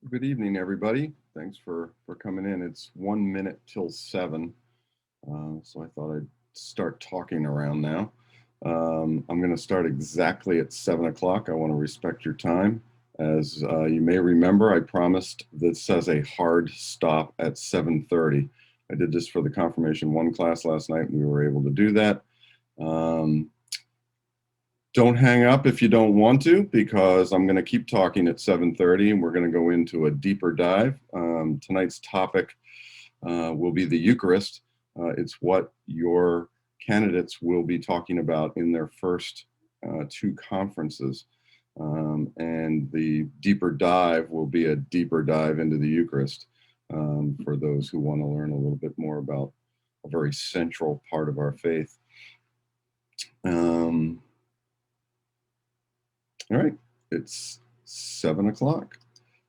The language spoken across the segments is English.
Good evening, everybody. Thanks for coming in. It's 1 minute till 7, so I thought I'd start talking around now. I'm going to start exactly at 7 o'clock. I want to respect your time. As you may remember, I promised this as a hard stop at 7:30. I did this for the Confirmation 1 class last night, and we were able to do that. Don't hang up if you don't want to, because I'm going to keep talking at 7:30, and we're going to go into a deeper dive. Tonight's topic will be the Eucharist. It's what your candidates will be talking about in their first 2 conferences. And the deeper dive will be a deeper dive into the Eucharist for those who want to learn a little bit more about a very central part of our faith. All right, it's 7 o'clock.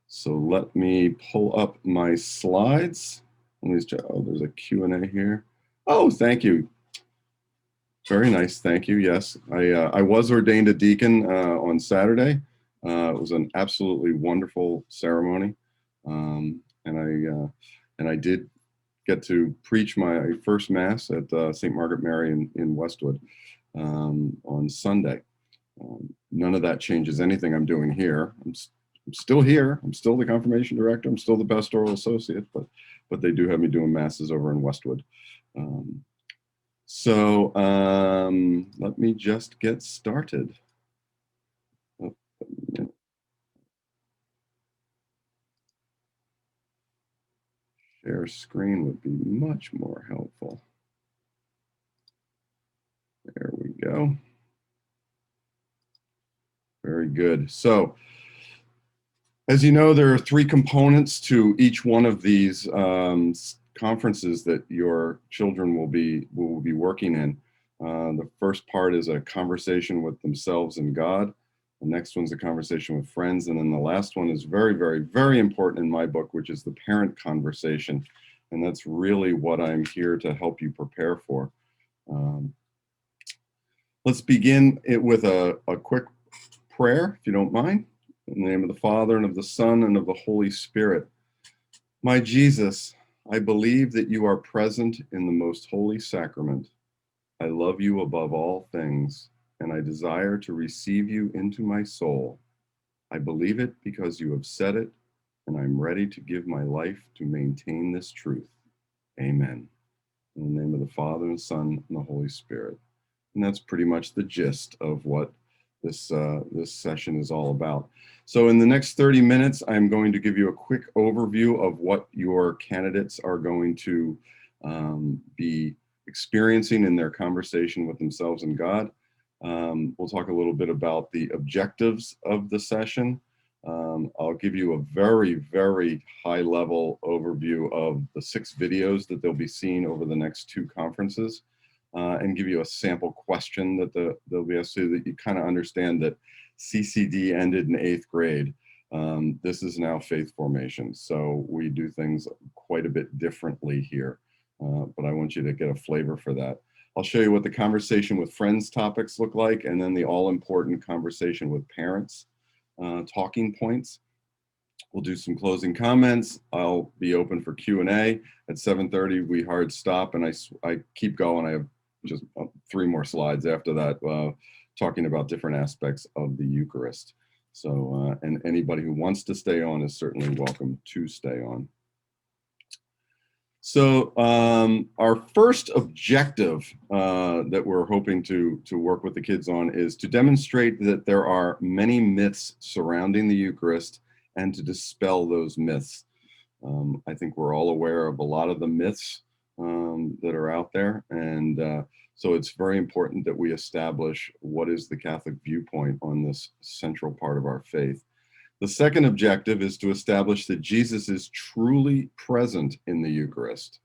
So let me pull up my slides. Let me check. Oh, there's a Q&A here. Oh, thank you. Very nice, thank you. Yes, I was ordained a deacon on Saturday. It was an absolutely wonderful ceremony, and I did get to preach my first Mass at St. Margaret Mary in Westwood on Sunday. None of that changes anything I'm doing here. I'm still here. I'm still the confirmation director. I'm still the pastoral associate, but they do have me doing masses over in Westwood. Let me just get started. Share screen would be much more helpful. There we go. Very good. So, as you know, there are 3 components to each one of these conferences that your children will be working in. The first part is a conversation with themselves and God. The next one's a conversation with friends. And then the last one is very, very, very important in my book, which is the parent conversation. And that's really what I'm here to help you prepare for. Let's begin it with a quick prayer, if you don't mind. In the name of the Father, and of the Son, and of the Holy Spirit. My Jesus, I believe that you are present in the most holy sacrament. I love you above all things, and I desire to receive you into my soul. I believe it because you have said it, and I'm ready to give my life to maintain this truth. Amen. In the name of the Father, and Son, and the Holy Spirit. And that's pretty much the gist of what this session is all about. So in the next 30 minutes, I'm going to give you a quick overview of what your candidates are going to be experiencing in their conversation with themselves and God. We'll talk a little bit about the objectives of the session. I'll give you a very, very high-level overview of the 6 videos that they'll be seeing over the next 2 conferences. And give you a sample question that they'll be asked, so that you kind of understand that CCD ended in 8th grade. This is now faith formation, so we do things quite a bit differently here, but I want you to get a flavor for that. I'll show you what the conversation with friends topics look like, and then the all-important conversation with parents talking points. We'll do some closing comments. I'll be open for Q&A. At 7:30, we hard stop, and I keep going. I have just 3 more slides after that, talking about different aspects of the Eucharist. So, and anybody who wants to stay on is certainly welcome to stay on. So, our first objective that we're hoping to work with the kids on is to demonstrate that there are many myths surrounding the Eucharist and to dispel those myths. I think we're all aware of a lot of the myths that are out there, and so it's very important that we establish what is the Catholic viewpoint on this central part of our faith. The second objective is to establish that Jesus is truly present in the Eucharist,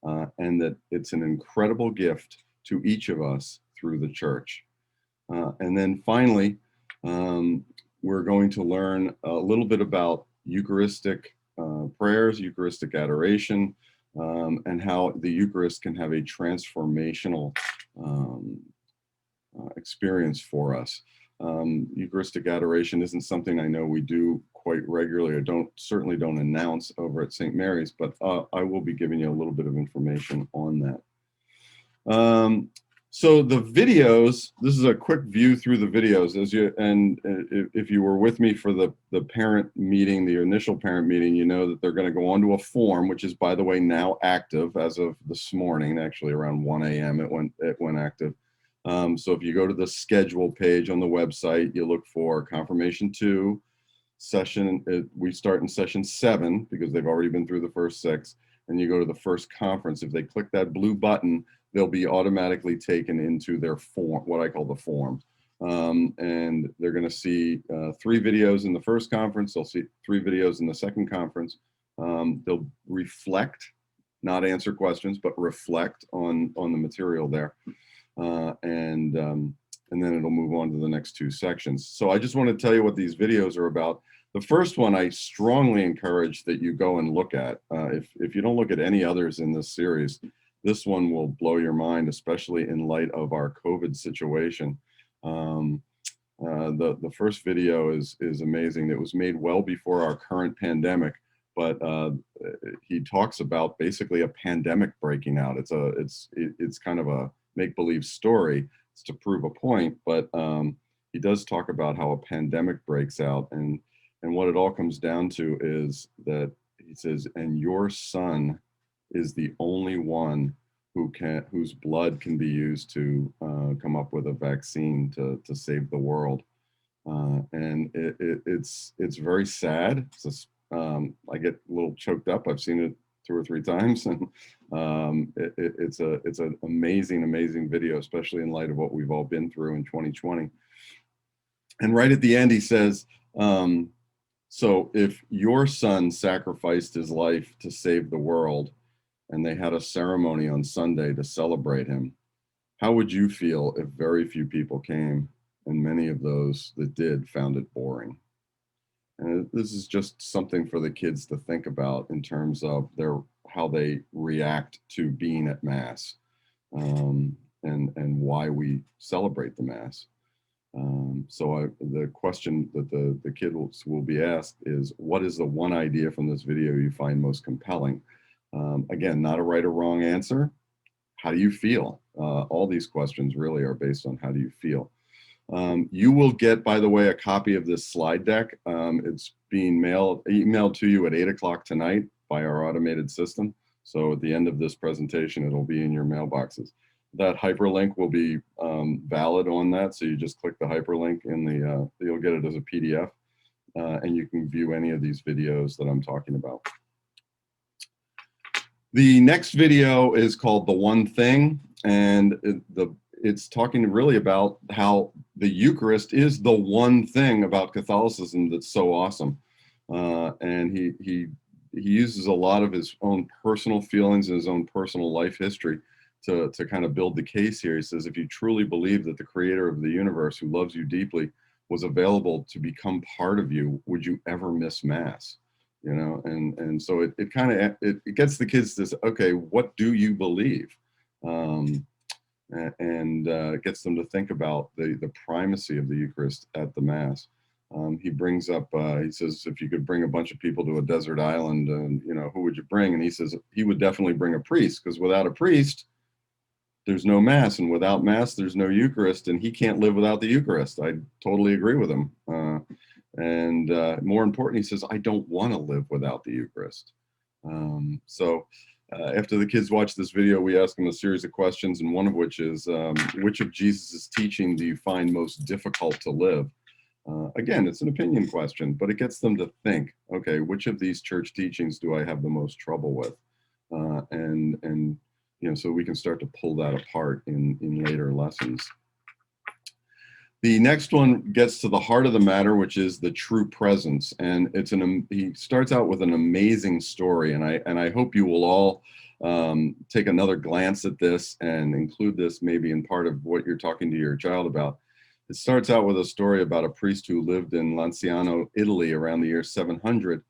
and that it's an incredible gift to each of us through the Church. And then finally, we're going to learn a little bit about Eucharistic prayers, Eucharistic adoration, and how the Eucharist can have a transformational experience for us. Eucharistic adoration isn't something I know we do quite regularly, or certainly don't announce over at St. Mary's, but I will be giving you a little bit of information on that. So the videos, this is a quick view through the videos, if you were with me for the parent meeting, the initial parent meeting, you know that they're going to go onto a form, which is, by the way, now active as of this morning. Actually around 1 a.m. it went active. So if you go to the schedule page on the website, you look for Confirmation 2 session. We start in session 7 because they've already been through the first 6, and you go to the first conference. If they click that blue button, they'll be automatically taken into their form, what I call the form. And they're going to see 3 videos in the first conference. They'll see 3 videos in the second conference. They'll reflect, not answer questions, but reflect on the material there. And then it'll move on to the next 2 sections. So I just want to tell you what these videos are about. The first one I strongly encourage that you go and look at. If you don't look at any others in this series, this one will blow your mind, especially in light of our COVID situation. The first video is amazing. It was made well before our current pandemic, but he talks about basically a pandemic breaking out. It's kind of a make-believe story. It's to prove a point, but he does talk about how a pandemic breaks out, and what it all comes down to is that he says, and your son is the only one whose blood can be used to come up with a vaccine to save the world. And it's very sad. I get a little choked up. I've seen it 2 or 3 times, and it's an amazing video, especially in light of what we've all been through in 2020. And right at the end, he says, so if your son sacrificed his life to save the world, and they had a ceremony on Sunday to celebrate him, how would you feel if very few people came, and many of those that did found it boring? And this is just something for the kids to think about in terms of how they react to being at Mass, and why we celebrate the Mass. So the question that the kids will be asked is, what is the one idea from this video you find most compelling? Again, not a right or wrong answer. How do you feel? All these questions really are based on how do you feel. You will get, by the way, a copy of this slide deck. It's being emailed to you at 8 o'clock tonight by our automated system. So at the end of this presentation, it'll be in your mailboxes. That hyperlink will be valid on that. So you just click the hyperlink you'll get it as a PDF, and you can view any of these videos that I'm talking about. The next video is called The One Thing, and it's talking really about how the Eucharist is the one thing about Catholicism that's so awesome. And he uses a lot of his own personal feelings and his own personal life history to kind of build the case here. He says, if you truly believe that the creator of the universe, who loves you deeply, was available to become part of you, would you ever miss Mass? You know, and so it kind of it gets the kids to say, okay, what do you believe? It gets them to think about the primacy of the Eucharist at the Mass. He brings up, he says, if you could bring a bunch of people to a desert island, and who would you bring? And he says he would definitely bring a priest, because without a priest, there's no Mass, and without Mass, there's no Eucharist, and he can't live without the Eucharist. I totally agree with him. And more important, he says, I don't want to live without the Eucharist. After the kids watch this video, we ask them a series of questions, and one of which is, which of Jesus' teaching do you find most difficult to live? Again, it's an opinion question, but it gets them to think, okay, which of these church teachings do I have the most trouble with? So we can start to pull that apart in later lessons. The next one gets to the heart of the matter, which is the true presence. And he starts out with an amazing story. And I hope you will all take another glance at this and include this maybe in part of what you're talking to your child about. It starts out with a story about a priest who lived in Lanciano, Italy around the year 700.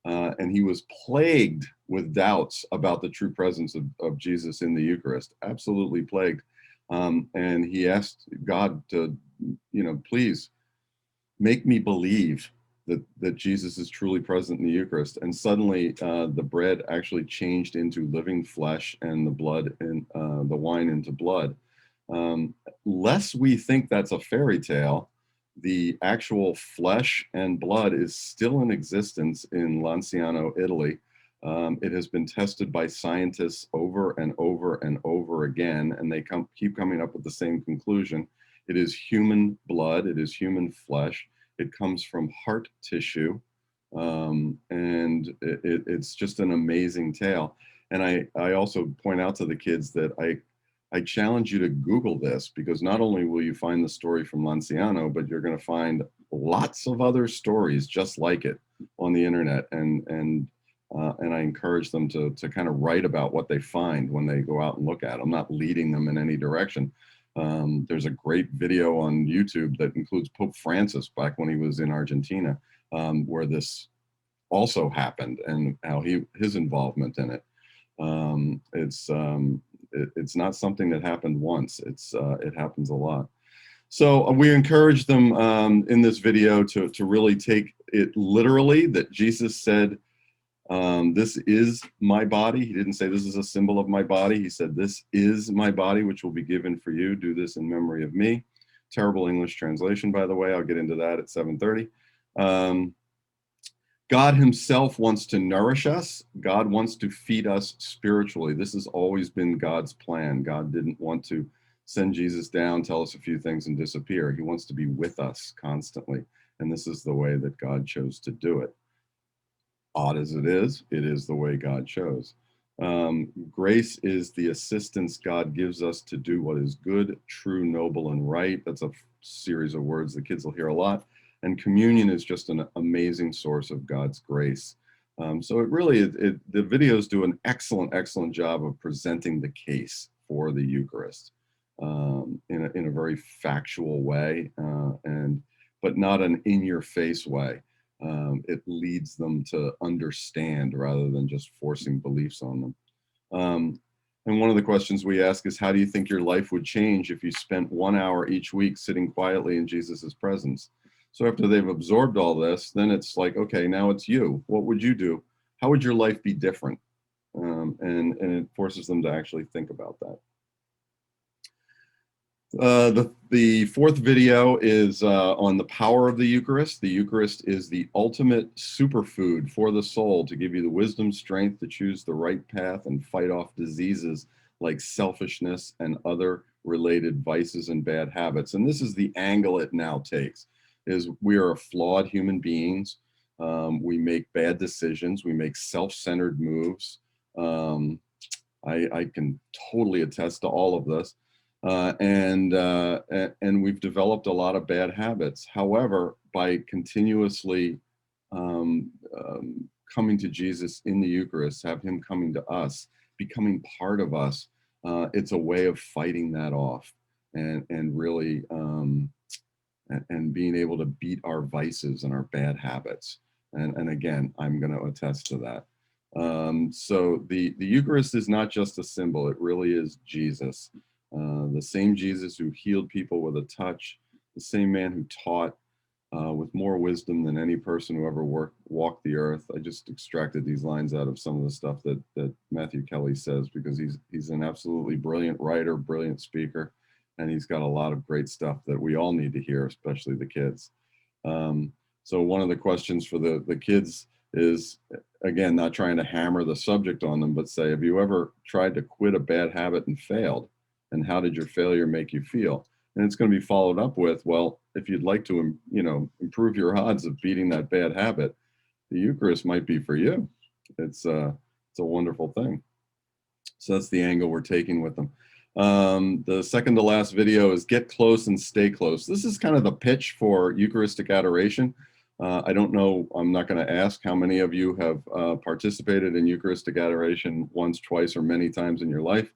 And he was plagued with doubts about the true presence of Jesus in the Eucharist, absolutely plagued. And he asked God to, please make me believe that Jesus is truly present in the Eucharist. And suddenly the bread actually changed into living flesh and the blood and the wine into blood. Lest we think that's a fairy tale, the actual flesh and blood is still in existence in Lanciano, Italy. It has been tested by scientists over and over and over again, and they keep coming up with the same conclusion. It is human blood, it is human flesh, it comes from heart tissue, and it's just an amazing tale. And I also point out to the kids that I challenge you to Google this, because not only will you find the story from Lanciano, but you're going to find lots of other stories just like it on the internet. And I encourage them to kind of write about what they find when they go out and look at it. I'm not leading them in any direction. There's a great video on YouTube that includes Pope Francis back when he was in Argentina, where this also happened and how his involvement in it. It's not something that happened once. It happens a lot. So we encourage them in this video to really take it literally, that Jesus said, this is my body. He didn't say this is a symbol of my body. He said, this is my body, which will be given for you. Do this in memory of me. Terrible English translation, by the way. I'll get into that at 7:30. God himself wants to nourish us. God wants to feed us spiritually. This has always been God's plan. God didn't want to send Jesus down, tell us a few things and disappear. He wants to be with us constantly. And this is the way that God chose to do it. Odd as it is the way God chose. Grace is the assistance God gives us to do what is good, true, noble, and right. That's a series of words the kids will hear a lot. And communion is just an amazing source of God's grace. So it really, the videos do an excellent job of presenting the case for the Eucharist in a very factual way, but not an in-your-face way. It leads them to understand rather than just forcing beliefs on them. And one of the questions we ask is, how do you think your life would change if you spent 1 hour each week sitting quietly in Jesus's presence? So after they've absorbed all this, then it's like, okay, now it's you. What would you do? How would your life be different? And it forces them to actually think about that. The fourth video is on the power of the Eucharist. The Eucharist is the ultimate superfood for the soul to give you the wisdom, strength to choose the right path and fight off diseases like selfishness and other related vices and bad habits. And this is the angle it now takes, is we are flawed human beings. We make bad decisions. We make self-centered moves. I can totally attest to all of this. And we've developed a lot of bad habits. However, by continuously coming to Jesus in the Eucharist, have him coming to us, becoming part of us, it's a way of fighting that off and really and being able to beat our vices and our bad habits. And again, I'm going to attest to that. So the Eucharist is not just a symbol, it really is Jesus. The same Jesus who healed people with a touch, the same man who taught with more wisdom than any person who ever walked the earth. I just extracted these lines out of some of the stuff that Matthew Kelly says, because he's an absolutely brilliant writer, brilliant speaker, and he's got a lot of great stuff that we all need to hear, especially the kids. So one of the questions for the kids is, again, not trying to hammer the subject on them, but say, have you ever tried to quit a bad habit and failed? And how did your failure make you feel? And it's going to be followed up with, well, if you'd like to, improve your odds of beating that bad habit, the Eucharist might be for you. It's a wonderful thing. So that's the angle we're taking with them. The second to last video is get close and stay close. This is kind of the pitch for Eucharistic Adoration. I don't know, I'm not going to ask how many of you have participated in Eucharistic Adoration once, twice, or many times in your life.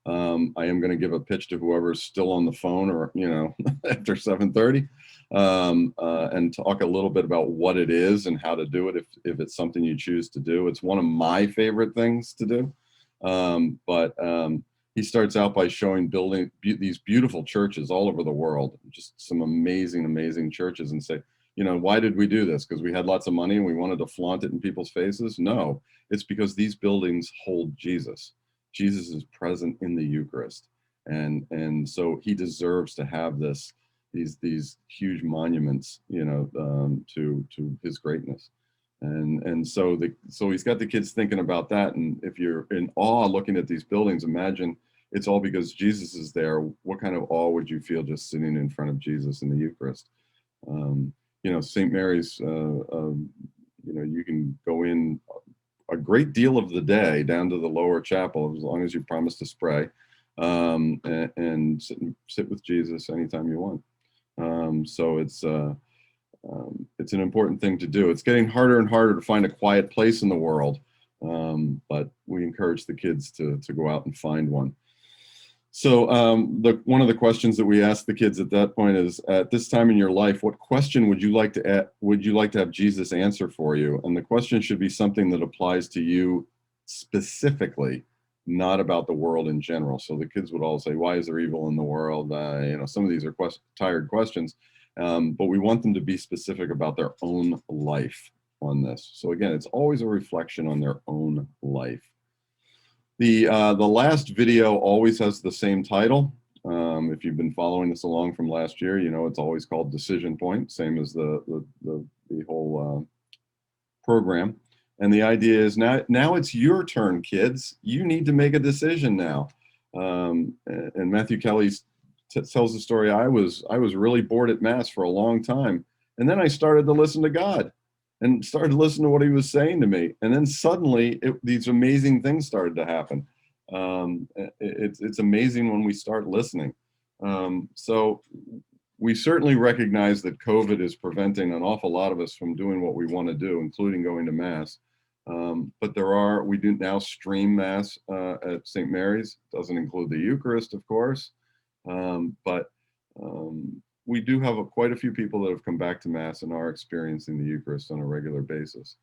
I am going to give a pitch to whoever's still on the phone or, after 7:30, and talk a little bit about what it is and how to do it if it's something you choose to do. It's one of my favorite things to do. But he starts out by showing building these beautiful churches all over the world, just some amazing, amazing churches, and say, why did we do this? Because we had lots of money and we wanted to flaunt it in people's faces? No, it's because these buildings hold Jesus. Jesus is present in the Eucharist. And so he deserves to have these huge monuments, to his greatness. And so he's got the kids thinking about that. And if you're in awe looking at these buildings, imagine it's all because Jesus is there. What kind of awe would you feel just sitting in front of Jesus in the Eucharist? St. Mary's, you can go in a great deal of the day down to the lower chapel, as long as you promise to pray, and sit with Jesus anytime you want. So it's an important thing to do. It's getting harder and harder to find a quiet place in the world, but we encourage the kids to go out and find one. So one of the questions that we ask the kids at that point is, at this time in your life, what question would you like to have Jesus answer for you? And the question should be something that applies to you specifically, not about the world in general. So the kids would all say, why is there evil in the world? Some of these are tired questions, but we want them to be specific about their own life on this. So again, it's always a reflection on their own life. The last video always has the same title. If you've been following this along from last year, it's always called Decision Point, same as the whole program. And the idea is now it's your turn, kids. You need to make a decision now. And Matthew Kelly tells the story. I was really bored at Mass for a long time, and then I started to listen to God. And started listening to what he was saying to me. And then suddenly these amazing things started to happen. It's amazing when we start listening. So we certainly recognize that COVID is preventing an awful lot of us from doing what we want to do, including going to Mass. But we do now stream Mass at St. Mary's. Doesn't include the Eucharist, of course. But we do have quite a few people that have come back to Mass and are experiencing the Eucharist on a regular basis.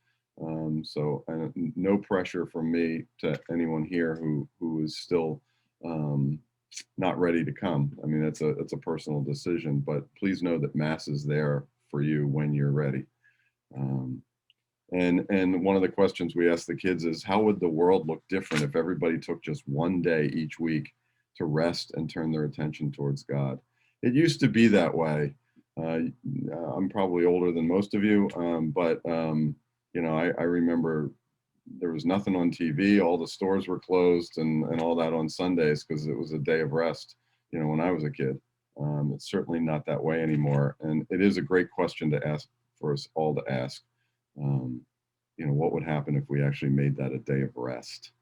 So no pressure from me to anyone here who is still not ready to come. I mean, it's a personal decision, but please know that Mass is there for you when you're ready. And one of the questions we ask the kids is, how would the world look different if everybody took just one day each week to rest and turn their attention towards God? It used to be that way. I'm probably older than most of you, but I remember there was nothing on TV. All the stores were closed and all that on Sundays because it was a day of rest, when I was a kid. It's certainly not that way anymore. And it is a great question to ask for us all to ask. What would happen if we actually made that a day of rest?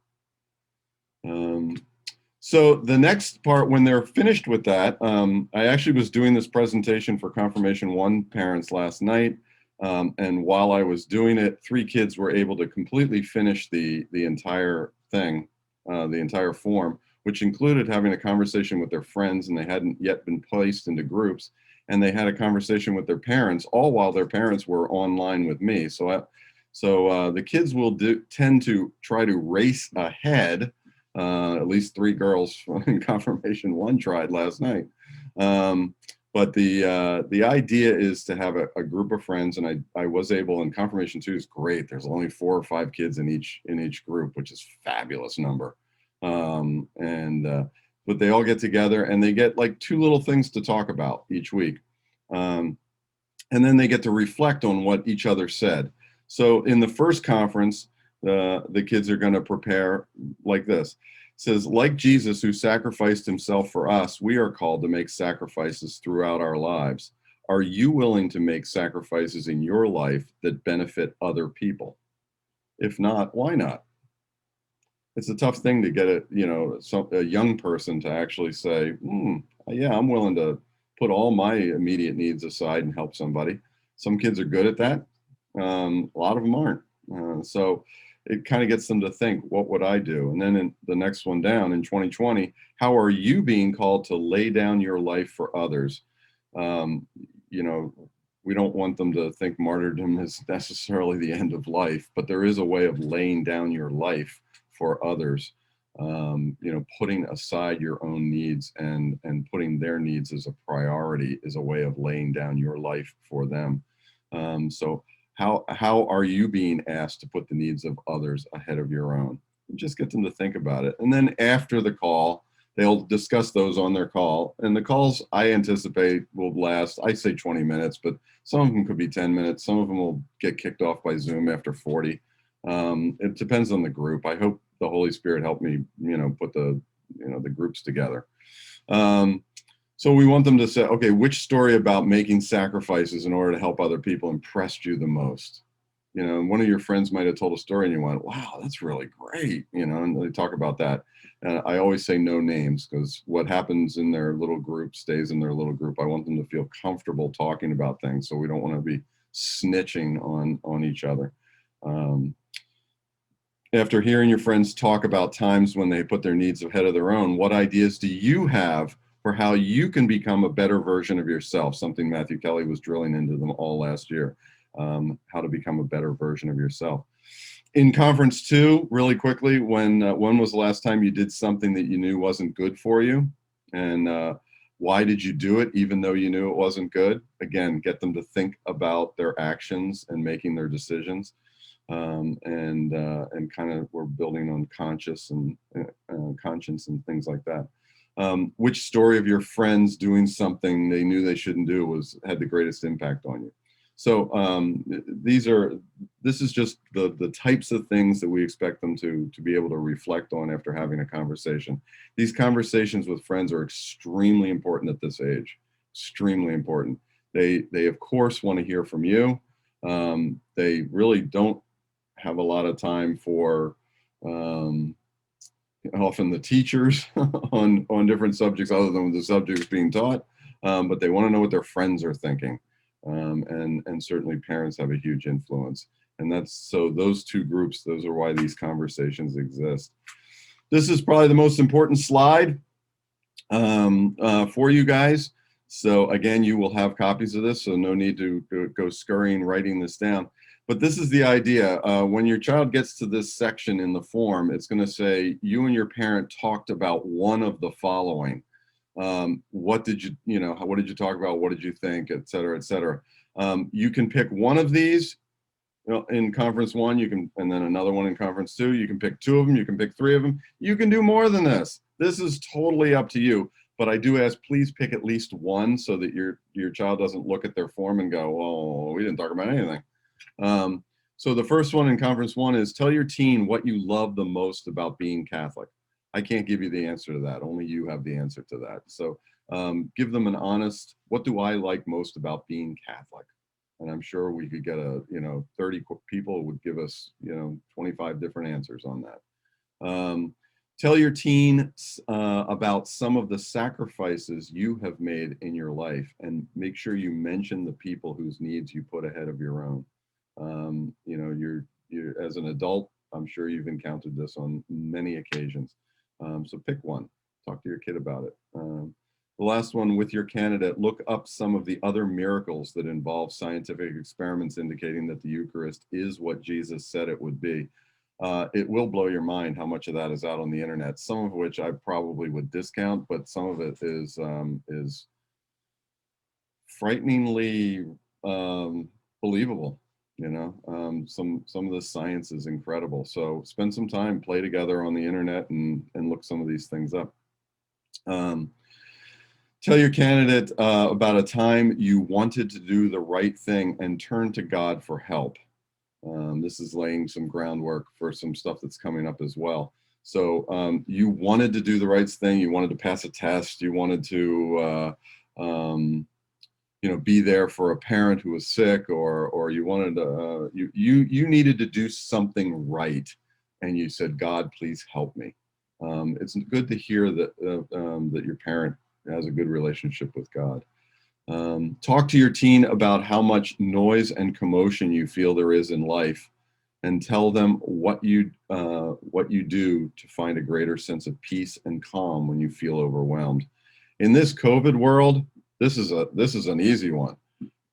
So the next part, when they're finished with that, I actually was doing this presentation for Confirmation 1 parents last night. And while I was doing it, 3 kids were able to completely finish the entire thing, the entire form, which included having a conversation with their friends, and they hadn't yet been placed into groups. And they had a conversation with their parents, all while their parents were online with me. So the kids will tend to try to race ahead. At least 3 girls in Confirmation 1 tried last night. But the idea is to have a group of friends, and I was able, and Confirmation 2 is great. There's only 4 or 5 kids in each group, which is a fabulous number. But they all get together and they get like 2 little things to talk about each week. And then they get to reflect on what each other said. So in the first conference, the kids are going to prepare like this. It says, like Jesus who sacrificed himself for us, we are called to make sacrifices throughout our lives. Are you willing to make sacrifices in your life that benefit other people? If not, why not? It's a tough thing to get a young person to actually say, yeah, I'm willing to put all my immediate needs aside and help somebody. Some kids are good at that. A lot of them aren't. So it kind of gets them to think, what would I do? And then in the next one down in 2020, how are you being called to lay down your life for others? We don't want them to think martyrdom is necessarily the end of life, but there is a way of laying down your life for others. Putting aside your own needs and putting their needs as a priority is a way of laying down your life for them. So how are you being asked to put the needs of others ahead of your own? Just get them to think about it. And then after the call, they'll discuss those on their call. And the calls I anticipate will last, I say 20 minutes, but some of them could be 10 minutes. Some of them will get kicked off by Zoom after 40. It depends on the group. I hope the Holy Spirit helped me, put the groups together. So we want them to say, okay, which story about making sacrifices in order to help other people impressed you the most? One of your friends might have told a story and you went, wow, that's really great. And they talk about that. And I always say no names, because what happens in their little group stays in their little group. I want them to feel comfortable talking about things. So we don't want to be snitching on each other. After hearing your friends talk about times when they put their needs ahead of their own, what ideas do you have for how you can become a better version of yourself? Something Matthew Kelly was drilling into them all last year, how to become a better version of yourself. In conference 2, really quickly, when was the last time you did something that you knew wasn't good for you? And why did you do it even though you knew it wasn't good? Again, get them to think about their actions and making their decisions. And kind of we're building on conscience and things like that. Which story of your friends doing something they knew they shouldn't do had the greatest impact on you? So this is just the types of things that we expect them to be able to reflect on after having a conversation. These conversations with friends are extremely important at this age, extremely important. They of course want to hear from you. They really don't have a lot of time for often the teachers on different subjects other than the subjects being taught, but they want to know what their friends are thinking. And certainly parents have a huge influence. And so those two groups, those are why these conversations exist. This is probably the most important slide for you guys. So again, you will have copies of this, so no need to go scurrying writing this down. But this is the idea. When your child gets to this section in the form, it's going to say, you and your parent talked about one of the following. What did what did you talk about? What did you think, et cetera, et cetera. You can pick one of these in conference 1, and then another one in conference 2. You can pick 2 of them. You can pick 3 of them. You can do more than this. This is totally up to you. But I do ask, please pick at least one so that your child doesn't look at their form and go, oh, we didn't talk about anything. So the first one in conference 1 is tell your teen what you love the most about being Catholic. I can't give you the answer to that. Only you have the answer to that. So give them an honest, what do I like most about being Catholic? And I'm sure we could get 30 people would give us, 25 different answers on that. Tell your teen about some of the sacrifices you have made in your life, and make sure you mention the people whose needs you put ahead of your own. You're as an adult, I'm sure you've encountered this on many occasions. So pick one, talk to your kid about it. The last one, with your candidate, look up some of the other miracles that involve scientific experiments indicating that the Eucharist is what Jesus said it would be. It will blow your mind how much of that is out on the internet, some of which I probably would discount, but some of it is frighteningly believable. Some of the science is incredible. So spend some time, play together on the internet and look some of these things up. Tell your candidate about a time you wanted to do the right thing and turn to God for help. This is laying some groundwork for some stuff that's coming up as well. So you wanted to do the right thing. You wanted to pass a test. You wanted to, be there for a parent who was sick, or you wanted to, you needed to do something right, and you said, God, please help me. It's good to hear that that your parent has a good relationship with God. Talk to your teen about how much noise and commotion you feel there is in life, and tell them what you do to find a greater sense of peace and calm when you feel overwhelmed. In this COVID world, this is an easy one.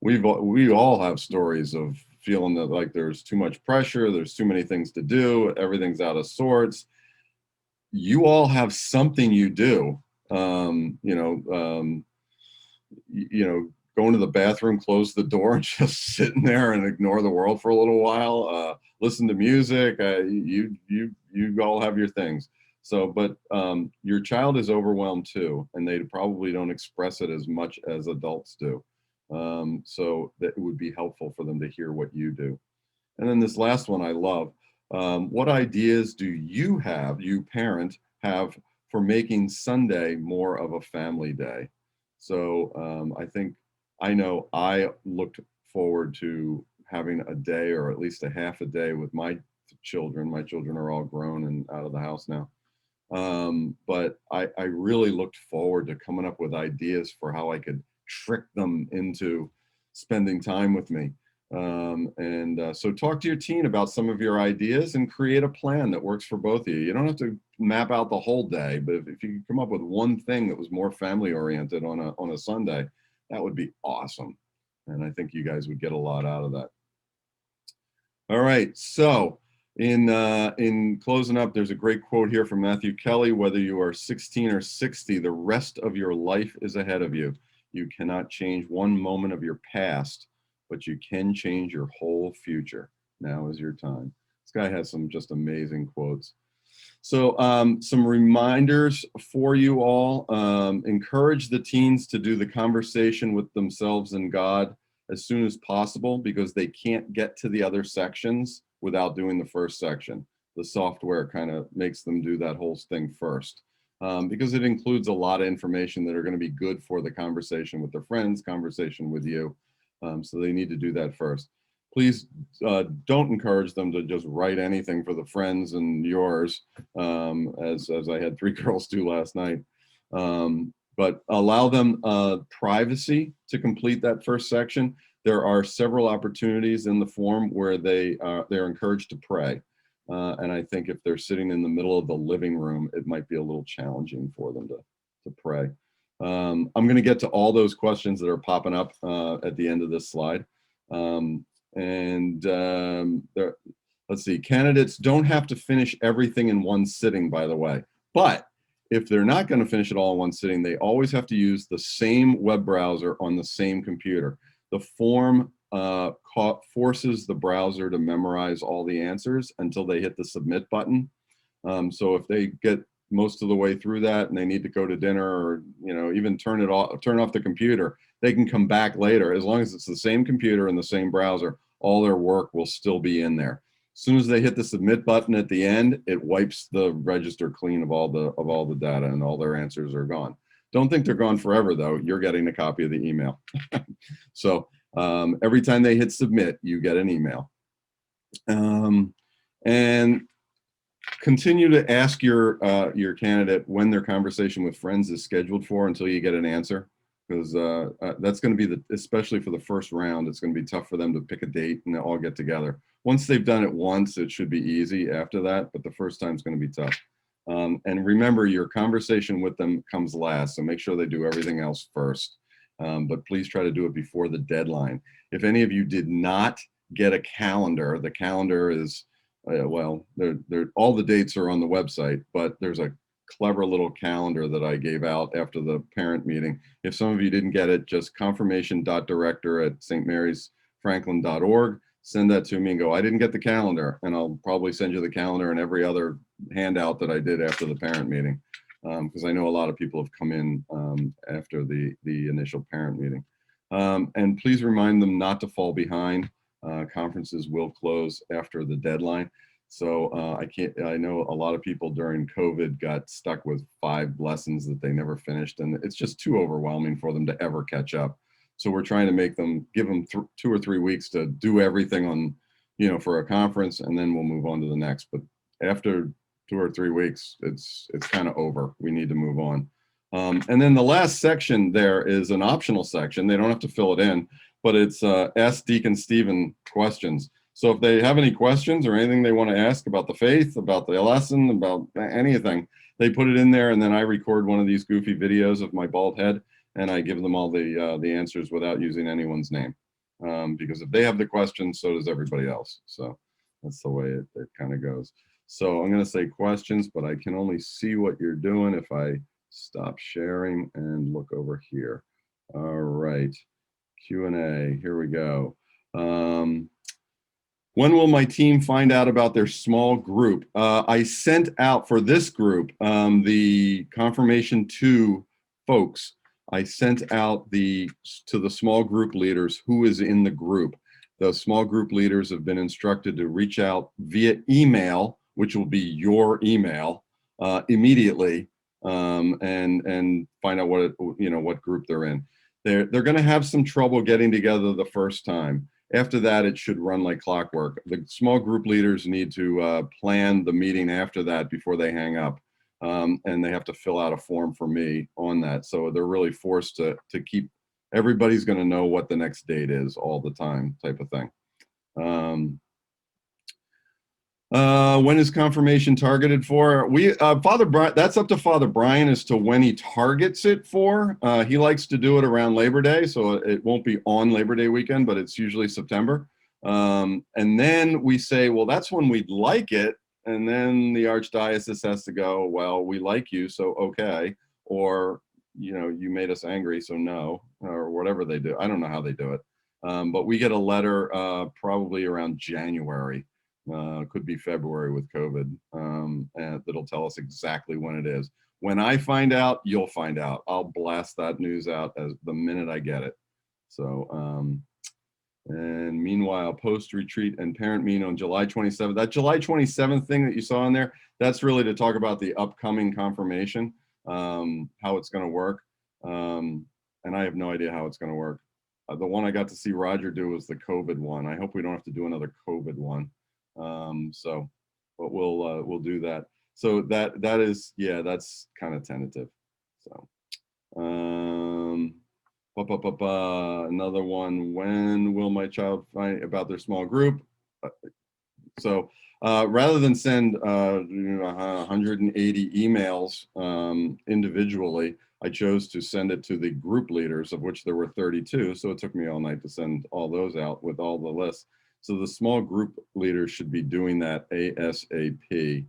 We all have stories of feeling that like there's too much pressure, there's too many things to do, everything's out of sorts. You all have something you do. go into the bathroom, close the door, and just sit in there and ignore the world for a little while. Listen to music. You all have your things. So, but your child is overwhelmed too, and they probably don't express it as much as adults do. So that it would be helpful for them to hear what you do. And then this last one I love. What ideas do you have, you parent, have for making Sunday more of a family day? So I know I looked forward to having a day or at least a half a day with my children. My children are all grown and out of the house now. But I really looked forward to coming up with ideas for how I could trick them into spending time with me. So talk to your teen about some of your ideas and create a plan that works for both of you. You don't have to map out the whole day, but if you could come up with one thing that was more family oriented on a Sunday, that would be awesome. And I think you guys would get a lot out of that. All right, so in closing up, there's a great quote here from Matthew Kelly: whether you are 16 or 60, the rest of your life is ahead of you. You cannot change one moment of your past, but you can change your whole future. Now is your time. This guy has some just amazing quotes. So some reminders for you all. Encourage the teens to do the conversation with themselves and God as soon as possible, because they can't get to the other sections without doing the first section. The software kind of makes them do that whole thing first, because it includes a lot of information that are going to be good for the conversation with their friends, conversation with you. So they need to do that first. Please don't encourage them to just write anything for the friends and yours, as I had 3 girls do last night. But allow them privacy to complete that first section. There are several opportunities in the form where they're encouraged to pray. And I think if they're sitting in the middle of the living room, it might be a little challenging for them to pray. I'm going to get to all those questions that are popping up at the end of this slide. Let's see, candidates don't have to finish everything in one sitting, by the way. But if they're not going to finish it all in one sitting, they always have to use the same web browser on the same computer. The form forces the browser to memorize all the answers until they hit the submit button. So if they get most of the way through that and they need to go to dinner, or even turn off the computer, they can come back later. As long as it's the same computer and the same browser, all their work will still be in there. As soon as they hit the submit button at the end, it wipes the register clean of all the data, and all their answers are gone. Don't think they're gone forever, though. You're getting a copy of the email. So every time they hit submit, you get an email. And continue to ask your candidate when their conversation with friends is scheduled for until you get an answer, because that's going to be especially for the first round, it's going to be tough for them to pick a date and all get together. Once they've done it once, it should be easy after that, but the first time is going to be tough. And remember, your conversation with them comes last, so make sure they do everything else first. But please try to do it before the deadline. If any of you did not get a calendar, the calendar is all the dates are on the website, but there's a clever little calendar that I gave out after the parent meeting. If some of you didn't get it, just confirmation.director@stmarysfranklin.org. Send that to me and go, I didn't get the calendar. And I'll probably send you the calendar and every other handout that I did after the parent meeting. Because I know a lot of people have come in after the initial parent meeting. And please remind them not to fall behind. Conferences will close after the deadline. So I know a lot of people during COVID got stuck with 5 lessons that they never finished, and it's just too overwhelming for them to ever catch up. So we're trying to give them 2 or 3 weeks to do everything on, for a conference, and then we'll move on to the next. But after 2 or 3 weeks, it's kind of over. We need to move on. And then the last section there is an optional section. They don't have to fill it in, but it's Ask Deacon Stephen questions. So if they have any questions or anything they want to ask about the faith, about the lesson, about anything, they put it in there, and then I record one of these goofy videos of my bald head, and I give them all the answers without using anyone's name. Because if they have the questions, so does everybody else. So that's the way it kind of goes. So I'm going to say questions, but I can only see what you're doing if I stop sharing and look over here. All right. Q&A. Here we go. When will my team find out about their small group? I sent out for this group, the confirmation 2 folks. I sent out to the small group leaders who is in the group. The small group leaders have been instructed to reach out via email, which will be your email, immediately, and find out what group they're in. They're going to have some trouble getting together the first time. After that, it should run like clockwork. The small group leaders need to plan the meeting after that before they hang up. And they have to fill out a form for me on that. So they're really forced to keep, everybody's going to know what the next date is all the time, type of thing. When is confirmation targeted for? Father Brian, that's up to Father Brian as to when he targets it for. He likes to do it around Labor Day, so it won't be on Labor Day weekend, but it's usually September. And then we say, well, that's when we'd like it. And then the Archdiocese has to go, well, we like you, so okay. Or, you made us angry, so no, or whatever they do. I don't know how they do it. But we get a letter probably around January. Could be February with COVID, and that'll tell us exactly when it is. When I find out, you'll find out. I'll blast that news out as the minute I get it. So, and meanwhile, post-retreat and parent meeting on July 27th. That July 27th thing that you saw in there, that's really to talk about the upcoming confirmation, how it's going to work. And I have no idea how it's going to work. The one I got to see Roger do was the COVID one. I hope we don't have to do another COVID one. But we'll do that. So that is, yeah, that's kind of tentative. So, another one, when will my child find about their small group? So, rather than send 180 emails individually, I chose to send it to the group leaders, of which there were 32. So it took me all night to send all those out with all the lists. So the small group leaders should be doing that ASAP.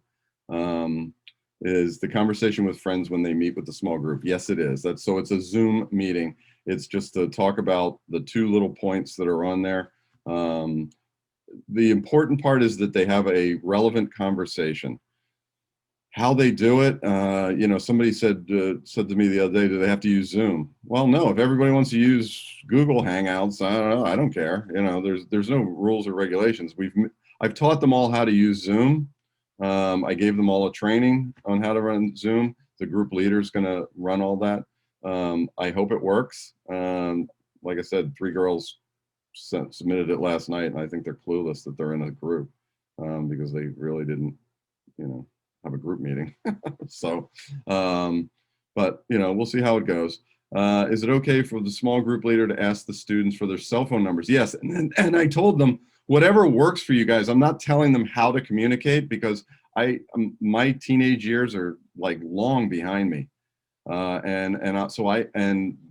Is the conversation with friends when they meet with the small group? Yes, it is. So it's a Zoom meeting. It's just to talk about the 2 little points that are on there. The important part is that they have a relevant conversation. How they do it, somebody said to me the other day, do they have to use Zoom? Well, no, if everybody wants to use Google Hangouts, I don't know, I don't care. There's no rules or regulations. I've taught them all how to use Zoom. I gave them all a training on how to run Zoom. The group leader is going to run all that. I hope it works. Like I said, 3 girls submitted it last night, and I think they're clueless that they're in a group because they really didn't, have a group meeting. So, but we'll see how it goes. Is it okay for the small group leader to ask the students for their cell phone numbers? Yes, and I told them whatever works for you guys. I'm not telling them how to communicate because my teenage years are like long behind me, and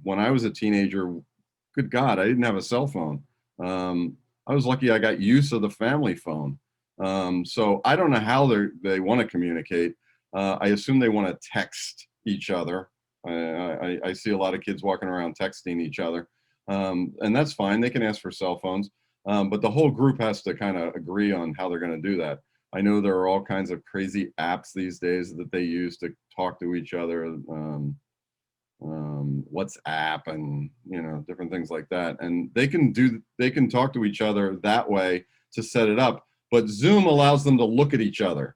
when I was a teenager, good God, I didn't have a cell phone. I was lucky I got use of the family phone. So I don't know how they want to communicate. I assume they want to text each other. I see a lot of kids walking around texting each other, and that's fine. They can ask for cell phones, but the whole group has to kind of agree on how they're going to do that. I know there are all kinds of crazy apps these days that they use to talk to each other, WhatsApp and different things like that, and they can talk to each other that way to set it up. But Zoom allows them to look at each other.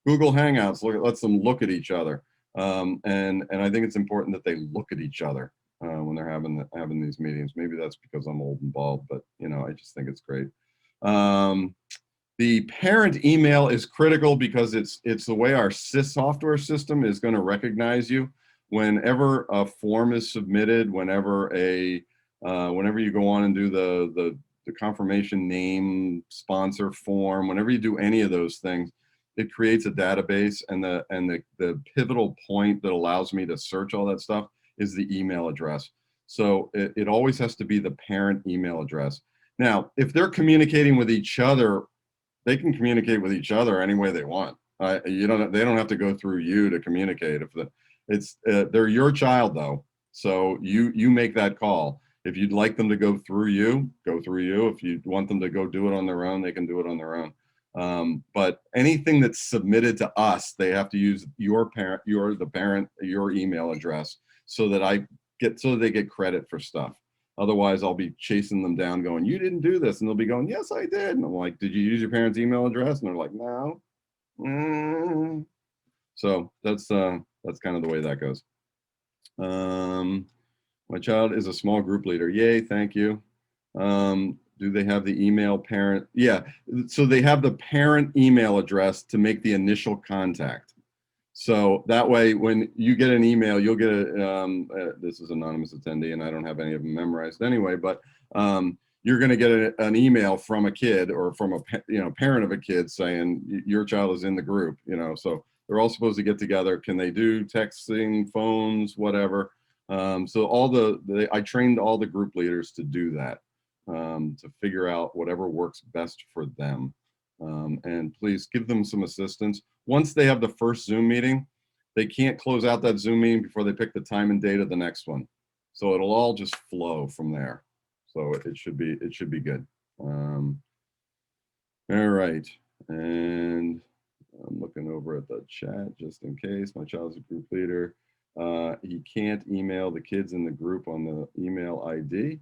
Google Hangouts lets them look at each other, and I think it's important that they look at each other when they're having these meetings. Maybe that's because I'm old and bald, but I just think it's great. The parent email is critical because it's the way our software system is going to recognize you. Whenever a form is submitted, whenever you go on and do the confirmation name sponsor form, whenever you do any of those things, it creates a database, and the pivotal point that allows me to search all that stuff is the email address. So it always has to be the parent email address. Now, if they're communicating with each other, they can communicate with each other any way they want. They don't have to go through you to communicate. They're your child though, so you make that call. If you'd like them to go through you, go through you. If you want them to go do it on their own, they can do it on their own. But anything that's submitted to us, they have to use your parent, your email address, so that they get credit for stuff. Otherwise, I'll be chasing them down going, you didn't do this. And they'll be going, yes, I did. And I'm like, did you use your parents' email address? And they're like, no. So that's kind of the way that goes. My child is a small group leader. Yay, thank you. Do they have the email parent? Yeah, so they have the parent email address to make the initial contact. So that way, when you get an email, you'll get this is anonymous attendee, and I don't have any of them memorized anyway, but you're going to get an email from a kid or from a parent of a kid saying your child is in the group, so they're all supposed to get together. Can they do texting, phones, whatever? So I trained all the group leaders to do that, to figure out whatever works best for them. And please give them some assistance. Once they have the first Zoom meeting, they can't close out that Zoom meeting before they pick the time and date of the next one. So it'll all just flow from there. So it should be good. All right. And I'm looking over at the chat just in case. My child's a group leader. He can't email the kids in the group on the email ID.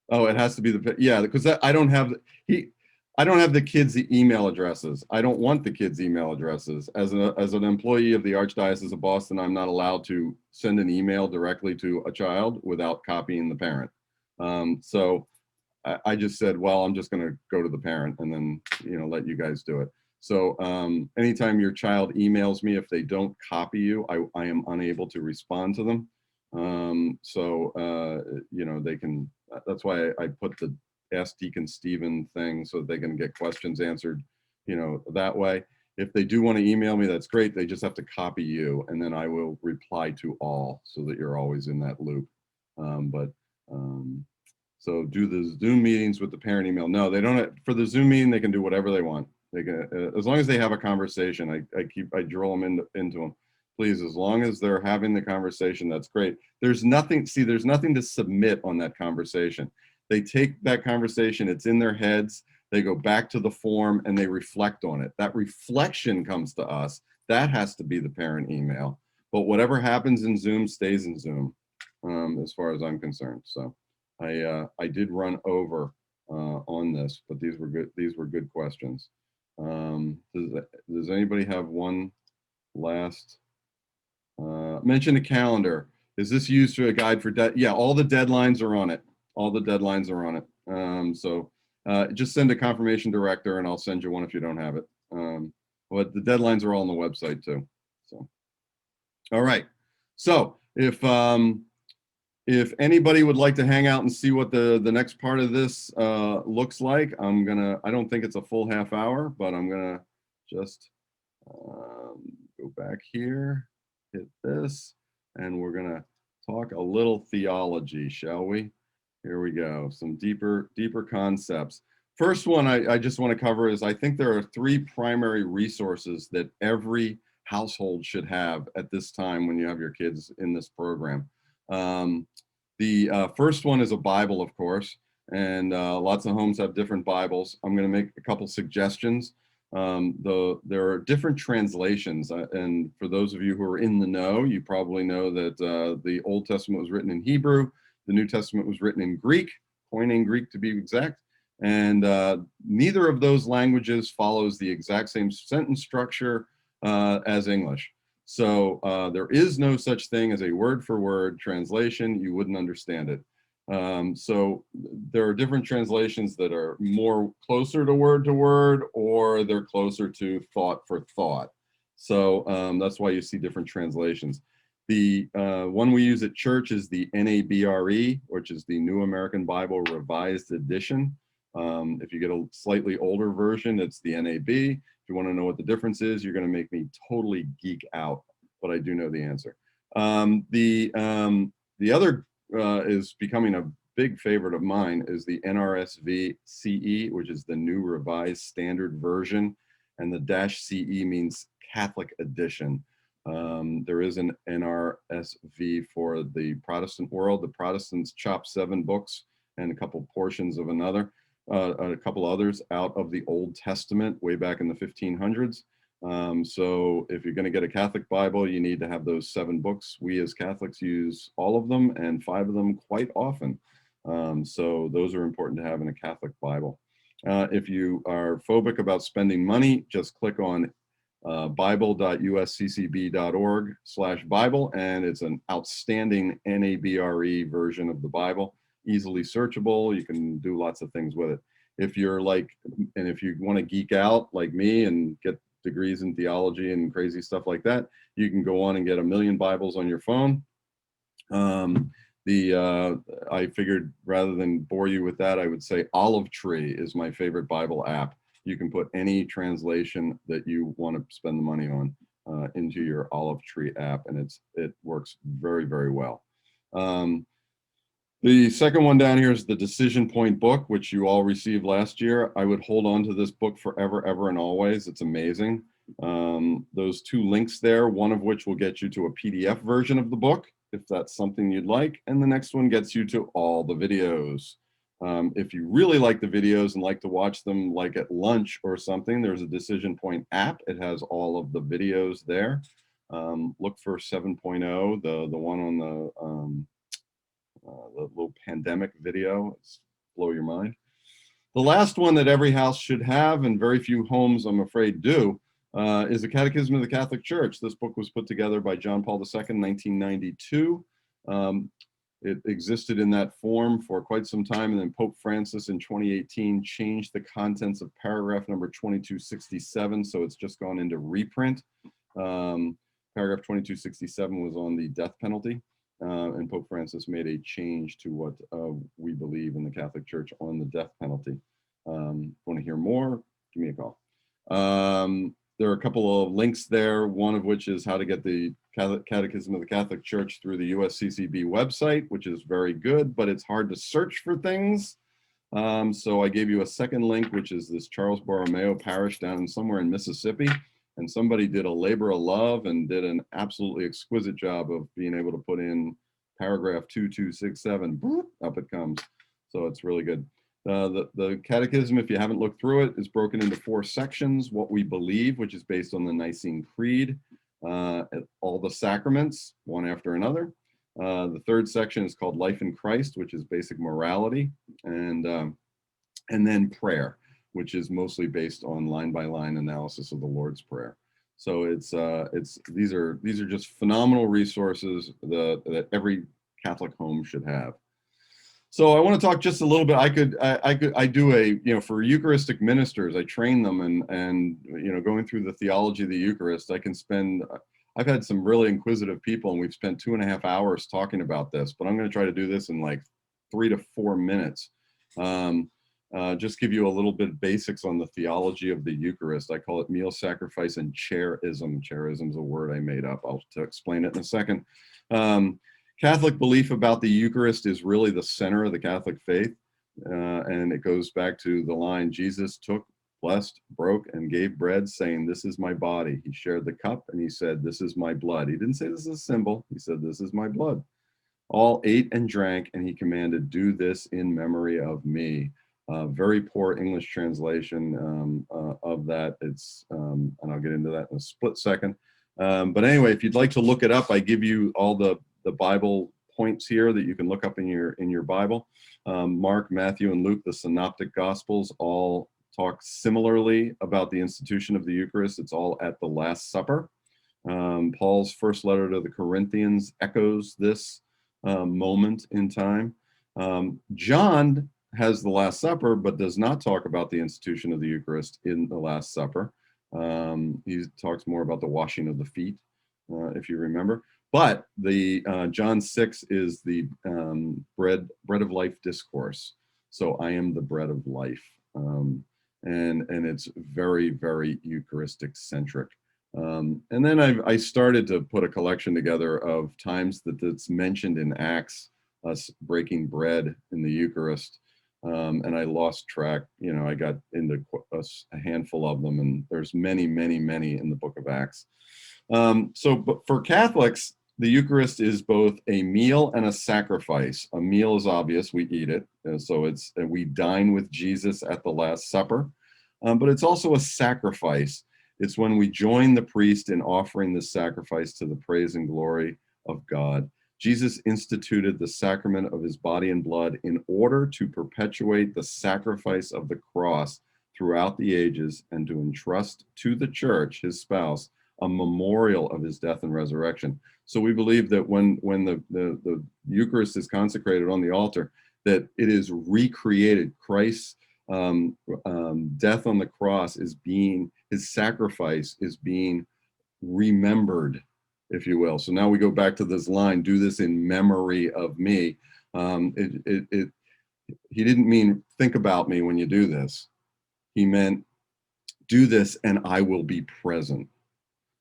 Oh, it has to be because I don't have the kids' email addresses. I don't want the kids' email addresses. As an employee of the Archdiocese of Boston, I'm not allowed to send an email directly to a child without copying the parent. So I just said, well, I'm just going to go to the parent and then, let you guys do it. So anytime your child emails me, if they don't copy you, I am unable to respond to them. They can, that's why I put the Ask Deacon Stephen thing so they can get questions answered, that way. If they do want to email me, that's great. They just have to copy you, and then I will reply to all so that you're always in that loop. So do the Zoom meetings with the parent email. No, they don't. For the Zoom meeting, they can do whatever they want. They can, as long as they have a conversation. I drill them into them. Please, as long as they're having the conversation, that's great. There's nothing to submit on that conversation. They take that conversation, it's in their heads, they go back to the form and they reflect on it. That reflection comes to us. That has to be the parent email. But whatever happens in Zoom stays in Zoom, as far as I'm concerned. So I did run over on this, but these were good questions. Does anybody have one last? Mention a calendar. Is this used for a guide for yeah, all the deadlines are on it. All the deadlines are on it. Just send a confirmation director and I'll send you one if you don't have it. But the deadlines are all on the website too. So, all right. So if anybody would like to hang out and see what the next part of this looks like, I don't think it's a full half hour, but I'm gonna just go back here, hit this, and we're gonna talk a little theology, shall we? Here we go, some deeper concepts. First one I just want to cover is I think there are 3 primary resources that every household should have at this time when you have your kids in this program. The first one is a Bible, of course, and lots of homes have different Bibles. I'm going to make a couple suggestions. There are different translations, and for those of you who are in the know, you probably know that the Old Testament was written in Hebrew, the New Testament was written in Greek, Koine Greek to be exact, and neither of those languages follows the exact same sentence structure as English. So there is no such thing as a word-for-word translation. You wouldn't understand it. So there are different translations that are more closer to word, or they're closer to thought for thought. So that's why you see different translations. The one we use at church is the NABRE, which is the New American Bible Revised Edition. If you get a slightly older version, it's the NAB. If you want to know what the difference is, you're going to make me totally geek out, but I do know the answer. The other is becoming a big favorite of mine is the NRSV CE, which is the New Revised Standard Version, and the -CE means Catholic Edition. There is an NRSV for the Protestant world. The Protestants chop 7 books and a couple portions of a couple others out of the Old Testament way back in the 1500s. So if you're going to get a Catholic Bible, you need to have those 7 books. We as Catholics use all of them and 5 of them quite often. So those are important to have in a Catholic Bible. If you are phobic about spending money, just click on bible.usccb.org/Bible, and it's an outstanding NABRE version of the Bible, easily searchable. You can do lots of things with it. If you're like, and if you want to geek out like me and get degrees in theology and crazy stuff like that, you can go on and get 1,000,000 Bibles on your phone. I figured rather than bore you with that, I would say Olive Tree is my favorite Bible app. You can put any translation that you want to spend the money on into your Olive Tree app, and it works very, very well. The second one down here is the Decision Point book, which you all received last year. I would hold on to this book forever, ever, and always. It's amazing. Those 2 links there, one of which will get you to a PDF version of the book, if that's something you'd like, and the next one gets you to all the videos. If you really like the videos and like to watch them like at lunch or something, there's a Decision Point app. It has all of the videos there. Look for 7.0, the one on the little pandemic video. It's blow your mind. The last one that every house should have, and very few homes, I'm afraid, do, is the Catechism of the Catholic Church. This book was put together by John Paul II in 1992. It existed in that form for quite some time, and then Pope Francis in 2018 changed the contents of paragraph number 2267, so it's just gone into reprint. Paragraph 2267 was on the death penalty, and Pope Francis made a change to what we believe in the Catholic Church on the death penalty. Want to hear more? Give me a call. There are a couple of links there, one of which is how to get the Catechism of the Catholic Church through the USCCB website, which is very good, but it's hard to search for things. So I gave you a second link, which is this Charles Borromeo parish down somewhere in Mississippi. And somebody did a labor of love and did an absolutely exquisite job of being able to put in paragraph 2267, boop, up it comes. So it's really good. The Catechism, if you haven't looked through it, is broken into 4 sections. What we believe, which is based on the Nicene Creed, all the sacraments, one after another. The 3rd section is called Life in Christ, which is basic morality, and then prayer, which is mostly based on line-by-line analysis of the Lord's Prayer. So these are just phenomenal resources that every Catholic home should have. So I want to talk just a little bit. I do for Eucharistic ministers, I train them, and going through the theology of the Eucharist, I've had some really inquisitive people, and we've spent 2.5 hours talking about this, but I'm going to try to do this in like 3 to 4 minutes. Just give you a little bit of basics on the theology of the Eucharist. I call it meal sacrifice and chairism. Chairism is a word I made up. I'll explain it in a second. Catholic belief about the Eucharist is really the center of the Catholic faith. And it goes back to the line, Jesus took, blessed, broke, and gave bread, saying, "This is my body." He shared the cup and he said, "This is my blood." He didn't say this is a symbol. He said, "This is my blood." All ate and drank, and he commanded, "Do this in memory of me." Very poor English translation of that. It's and I'll get into that in a split second. But anyway, if you'd like to look it up, I give you all the Bible points here that you can look up in your Bible. Mark, Matthew, and Luke, the synoptic gospels, all talk similarly about the institution of the Eucharist. It's all at the Last Supper. Paul's first letter to the Corinthians echoes this moment in time. John has the Last Supper, but does not talk about the institution of the Eucharist in the Last Supper. He talks more about the washing of the feet, if you remember. But the John 6 is the bread of life discourse. So I am the bread of life. And it's very, very Eucharistic centric. And then I started to put a collection together of times that it's mentioned in Acts, us breaking bread in the Eucharist. And I lost track. I got into a handful of them, and there's many, many, many in the book of Acts. But for Catholics, the Eucharist is both a meal and a sacrifice. A meal is obvious, we eat it. We dine with Jesus at the Last Supper. But it's also a sacrifice. It's when we join the priest in offering the sacrifice to the praise and glory of God. Jesus instituted the sacrament of his body and blood in order to perpetuate the sacrifice of the cross throughout the ages and to entrust to the church, his spouse, a memorial of his death and resurrection. So we believe that when the Eucharist is consecrated on the altar, that it is recreated. Christ's death on the cross is being, his sacrifice is being remembered, if you will. So now we go back to this line, do this in memory of me. He didn't mean think about me when you do this. He meant do this and I will be present.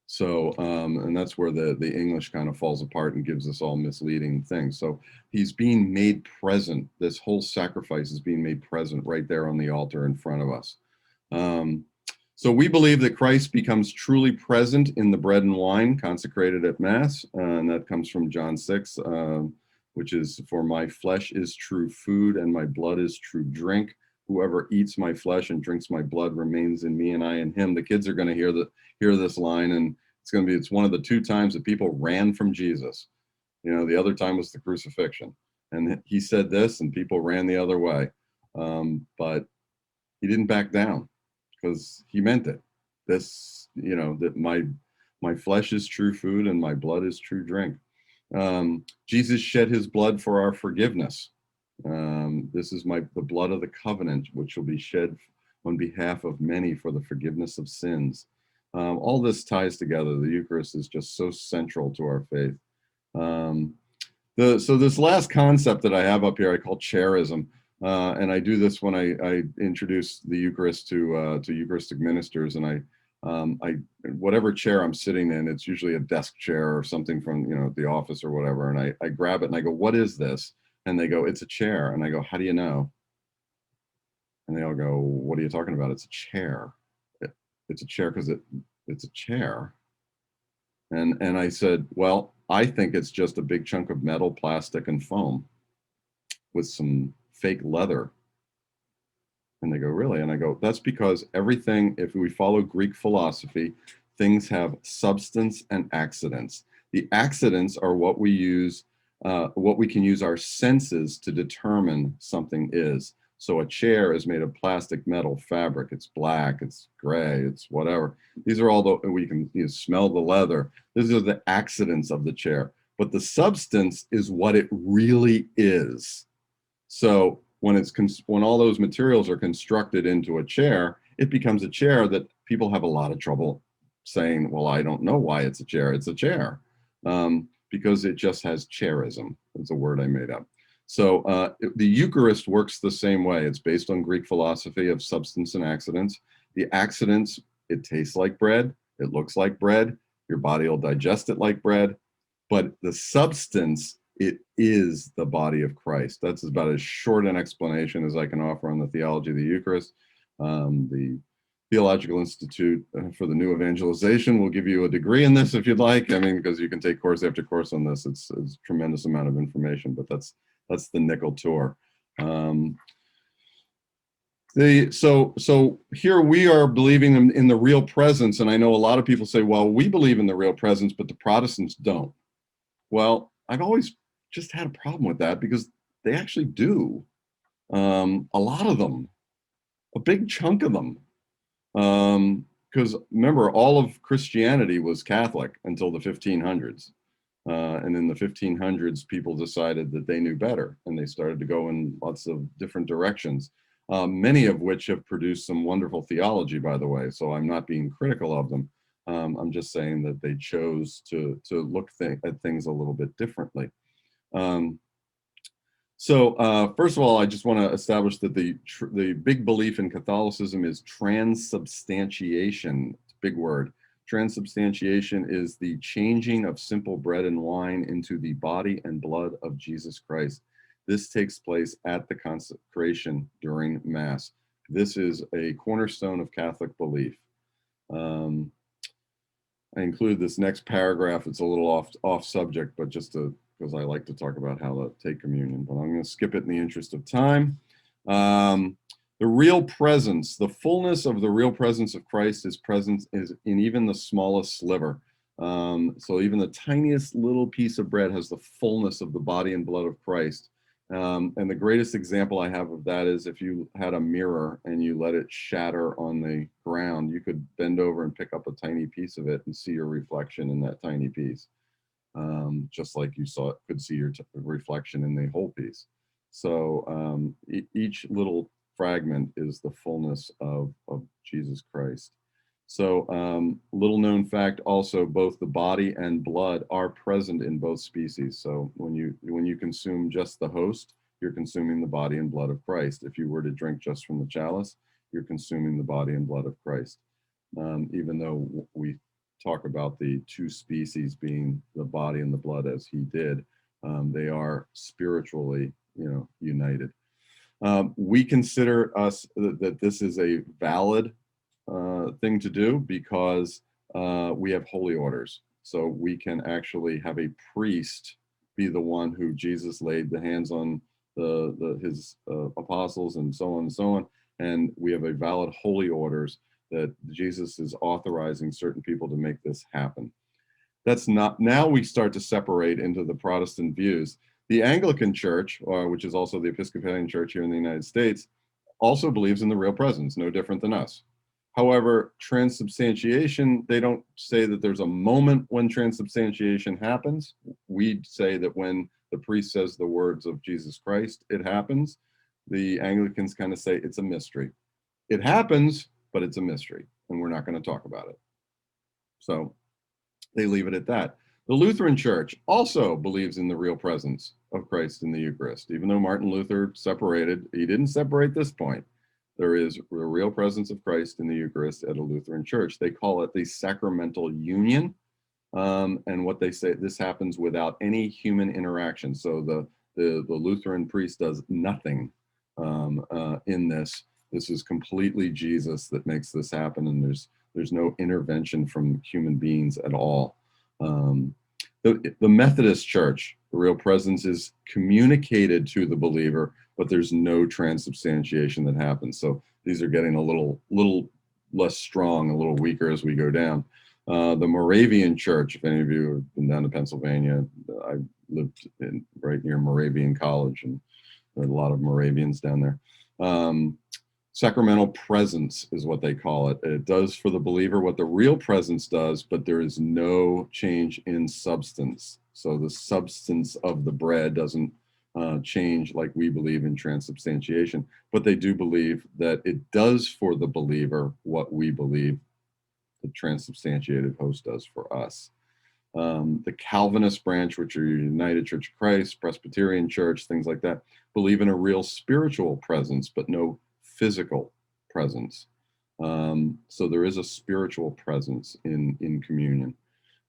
So, and that's where the English kind of falls apart and gives us all misleading things. So he's being made present. This whole sacrifice is being made present right there on the altar in front of us. So we believe that Christ becomes truly present in the bread and wine consecrated at Mass. And that comes from John 6, which is, for my flesh is true food and my blood is true drink. Whoever eats my flesh and drinks my blood remains in me and I in him. The kids are going to hear this line, and it's one of the two times that people ran from Jesus. You know, the other time was the crucifixion, and he said this, and people ran the other way. But he didn't back down because he meant it. This, you know, that my flesh is true food and my blood is true drink. Jesus shed his blood for our forgiveness. This is the blood of the covenant, which will be shed on behalf of many for the forgiveness of sins. All this ties together. The Eucharist is just so central to our faith. So this last concept that I have up here, I call chairism. And I do this when I introduce the Eucharist to Eucharistic ministers, and I whatever chair I'm sitting in, it's usually a desk chair or something from, you know, the office or whatever, and I grab it and I go, "What is this?" And they go, "It's a chair." And I go, "How do you know?" And they all go, "What are you talking about? It's a chair. It's a chair because it's a chair." And I said, "Well, I think it's just a big chunk of metal, plastic, and foam with some fake leather." And they go, "Really?" And I go, "That's because everything, if we follow Greek philosophy, things have substance and accidents. The accidents are what we use, what we can use our senses to determine something is. So a chair is made of plastic, metal, fabric. It's black, it's gray, it's whatever. These are all we can smell the leather. These are the accidents of the chair. But the substance is what it really is. So when all those materials are constructed into a chair, it becomes a chair that people have a lot of trouble saying, well, I don't know why it's a chair. It's a chair, because it just has chairism. It's a word I made up. So the Eucharist works the same way. It's based on Greek philosophy of substance and accidents. The accidents, it tastes like bread. It looks like bread. Your body will digest it like bread. But the substance, it is the body of Christ. That's about as short an explanation as I can offer on the theology of the Eucharist. The Theological Institute for the New Evangelization will give you a degree in this if you'd like. I mean, because you can take course after course on this. It's a tremendous amount of information, but that's the nickel tour. So here we are believing in the real presence, and I know a lot of people say, well, we believe in the real presence, but the Protestants don't. Well, I've always just had a problem with that because they actually do. A lot of them, a big chunk of them. Because remember, all of Christianity was Catholic until the 1500s. And in the 1500s, people decided that they knew better, and they started to go in lots of different directions, many of which have produced some wonderful theology, by the way. So I'm not being critical of them. I'm just saying that they chose to look at things a little bit differently. So first of all, I just want to establish that the big belief in Catholicism is transubstantiation. It's a big word. Transubstantiation is the changing of simple bread and wine into the body and blood of Jesus Christ. This takes place at the consecration during Mass. This is a cornerstone of Catholic belief. I include this next paragraph. It's a little off subject, but just because I like to talk about how to take communion, but I'm going to skip it in the interest of time. The real presence, the fullness of the real presence of Christ is present is in even the smallest sliver. So even the tiniest little piece of bread has the fullness of the body and blood of Christ. And the greatest example I have of that is if you had a mirror and you let it shatter on the ground, you could bend over and pick up a tiny piece of it and see your reflection in that tiny piece, just like you could see your reflection in the whole piece. So each little fragment is the fullness of Jesus Christ. So little known fact also, both the body and blood are present in both species. So when you consume just the host, you're consuming the body and blood of Christ. If you were to drink just from the chalice, you're consuming the body and blood of Christ. Even though we talk about the two species being the body and the blood as he did, they are spiritually, united. We consider that this is a valid thing to do because we have holy orders. So we can actually have a priest be the one who Jesus laid the hands on his apostles and so on and so on. And we have a valid holy orders that Jesus is authorizing certain people to make this happen. That's not, now we start to separate into the Protestant views. The Anglican Church, which is also the Episcopalian Church here in the United States, also believes in the real presence, no different than us. However, transubstantiation, they don't say that there's a moment when transubstantiation happens. We say that when the priest says the words of Jesus Christ, it happens. The Anglicans kind of say it's a mystery. It happens, but it's a mystery, and we're not going to talk about it. So they leave it at that. The Lutheran Church also believes in the real presence of Christ in the Eucharist. Even though Martin Luther separated, he didn't separate this point. There is the real presence of Christ in the Eucharist at a Lutheran church. They call it the sacramental union. And what they say, this happens without any human interaction. So the Lutheran priest does nothing in this. This is completely Jesus that makes this happen, and there's no intervention from human beings at all. The Methodist Church, the real presence is communicated to the believer, but there's no transubstantiation that happens. So these are getting a little less strong, a little weaker as we go down. The Moravian Church, if any of you have been down to Pennsylvania, I lived right near Moravian College, and there are a lot of Moravians down there. Sacramental presence is what they call it. It does for the believer what the real presence does, but there is no change in substance. So the substance of the bread doesn't change like we believe in transubstantiation, but they do believe that it does for the believer what we believe the transubstantiated host does for us. The Calvinist branch, which are United Church of Christ, Presbyterian Church, things like that, believe in a real spiritual presence, but no physical presence. So there is a spiritual presence in communion.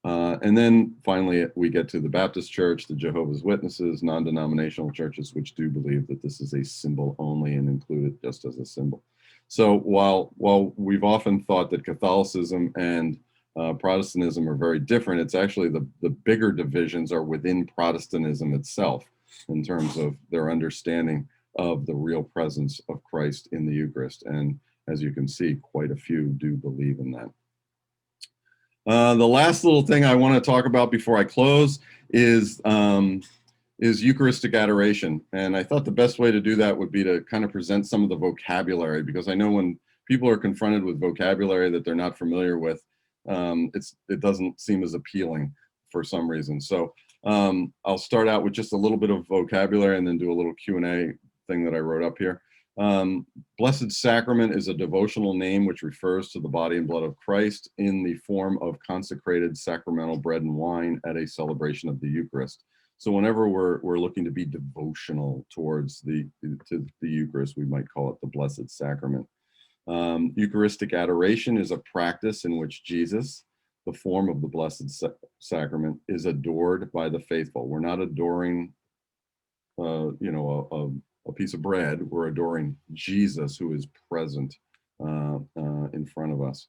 And then finally, we get to the Baptist Church, the Jehovah's Witnesses, non-denominational churches, which do believe that this is a symbol only and include it just as a symbol. So while we've often thought that Catholicism and Protestantism are very different, it's actually the bigger divisions are within Protestantism itself in terms of their understanding of the real presence of Christ in the Eucharist. And as you can see, quite a few do believe in that. The last little thing I want to talk about before I close is Eucharistic Adoration. And I thought the best way to do that would be to kind of present some of the vocabulary, because I know when people are confronted with vocabulary that they're not familiar with, it doesn't seem as appealing for some reason. So I'll start out with just a little bit of vocabulary and then do a little Q&A thing that I wrote up here. Blessed Sacrament is a devotional name which refers to the body and blood of Christ in the form of consecrated sacramental bread and wine at a celebration of the Eucharist. So whenever we're looking to be devotional towards the Eucharist, we might call it the Blessed Sacrament. Eucharistic Adoration is a practice in which Jesus, the form of the Blessed Sacrament, is adored by the faithful. We're not adoring, a piece of bread. We're adoring Jesus, who is present in front of us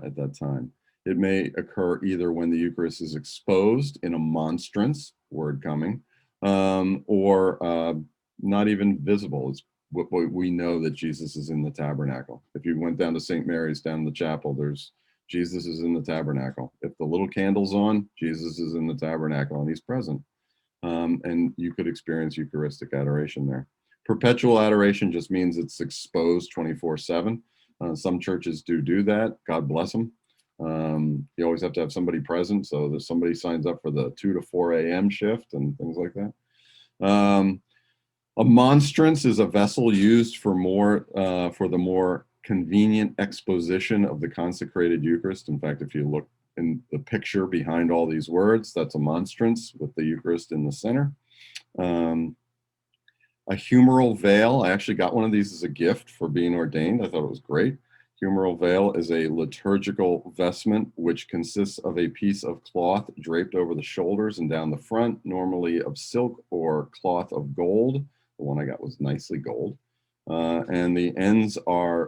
at that time. It may occur either when the Eucharist is exposed in a monstrance, word coming, or not even visible. It's what we know that Jesus is in the tabernacle. If you went down to St. Mary's down in the chapel, there's Jesus is in the tabernacle. If the little candle's on, Jesus is in the tabernacle and he's present. And you could experience Eucharistic adoration there. Perpetual adoration just means it's exposed 24/7. Some churches do that. God bless them. You always have to have somebody present, so that somebody signs up for the 2 to 4 a.m. shift and things like that. A monstrance is a vessel used for the more convenient exposition of the consecrated Eucharist. In fact, if you look in the picture behind all these words, that's a monstrance with the Eucharist in the center. A humeral veil, I actually got one of these as a gift for being ordained. I thought it was great. Humeral veil is a liturgical vestment which consists of a piece of cloth draped over the shoulders and down the front, normally of silk or cloth of gold. The one I got was nicely gold. And the ends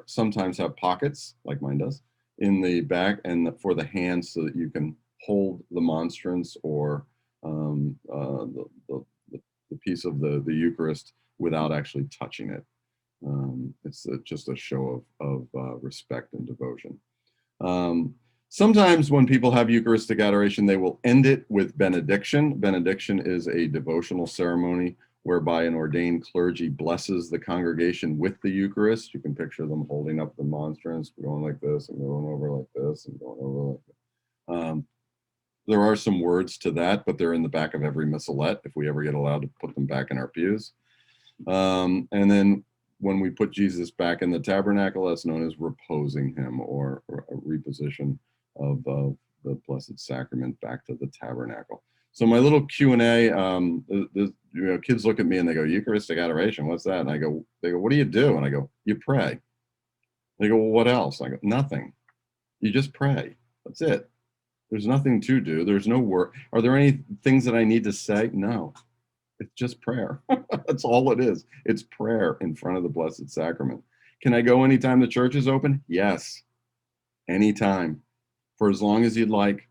sometimes have pockets, like mine does, in the back and for the hands so that you can hold the monstrance or the piece of the Eucharist without actually touching it. It's just a show of respect and devotion. Sometimes when people have Eucharistic adoration, they will end it with benediction. Benediction is a devotional ceremony whereby an ordained clergy blesses the congregation with the Eucharist. You can picture them holding up the monstrance, going like this and going over like this and going over like that. There are some words to that, but they're in the back of every missalette if we ever get allowed to put them back in our pews. And then when we put Jesus back in the tabernacle, that's known as reposing him or a reposition of the Blessed Sacrament back to the tabernacle. So my little Q&A, kids look at me and they go, Eucharistic adoration, what's that? And they go, what do you do? And I go, you pray. They go, well, what else? I go, nothing. You just pray. That's it. There's nothing to do. There's no work. Are there any things that I need to say? No. It's just prayer. That's all it is. It's prayer in front of the Blessed Sacrament. Can I go anytime the church is open? Yes. Anytime. For as long as you'd like.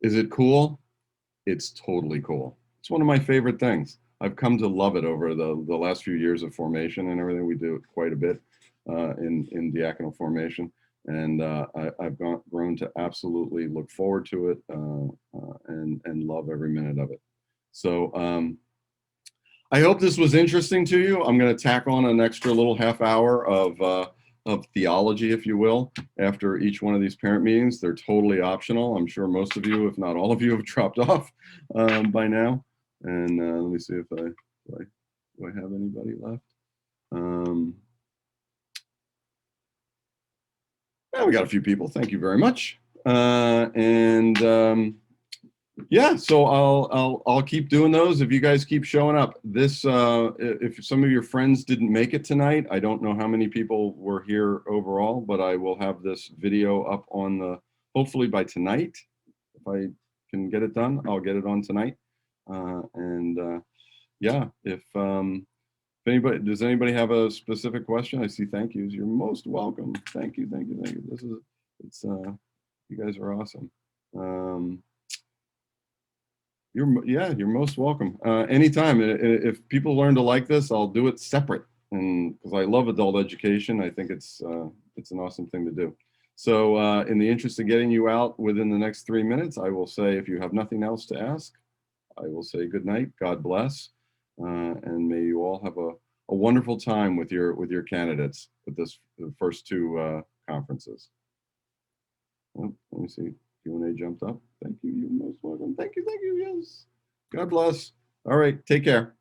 Is it cool? It's totally cool. It's one of my favorite things. I've come to love it over the last few years of formation and everything. We do it quite a bit in diaconal formation. And I've grown to absolutely look forward to it and love every minute of it. So I hope this was interesting to you. I'm going to tack on an extra little half hour of theology, if you will, after each one of these parent meetings. They're totally optional. I'm sure most of you, if not all of you, have dropped off by now. And let me see if do I have anybody left. Yeah, we got a few people. Thank you very much. Yeah, so I'll keep doing those if you guys keep showing up. This if some of your friends didn't make it tonight, I don't know how many people were here overall, but I will have this video up on hopefully by tonight. If I can get it done, I'll get it on tonight. Yeah, if anybody, does anybody have a specific question? I see thank yous. You're most welcome. Thank you, thank you, thank you. You guys are awesome. You're most welcome. Anytime. If people learn to like this, I'll do it separate. And because I love adult education, I think it's an awesome thing to do. So in the interest of getting you out within the next 3 minutes, I will say, if you have nothing else to ask, I will say good night, God bless, and may you all have a wonderful time with your candidates with the first two conferences. Oh, let me see. Q&A jumped up. Thank you. You're most welcome. Thank you. Yes. God bless. All right. Take care.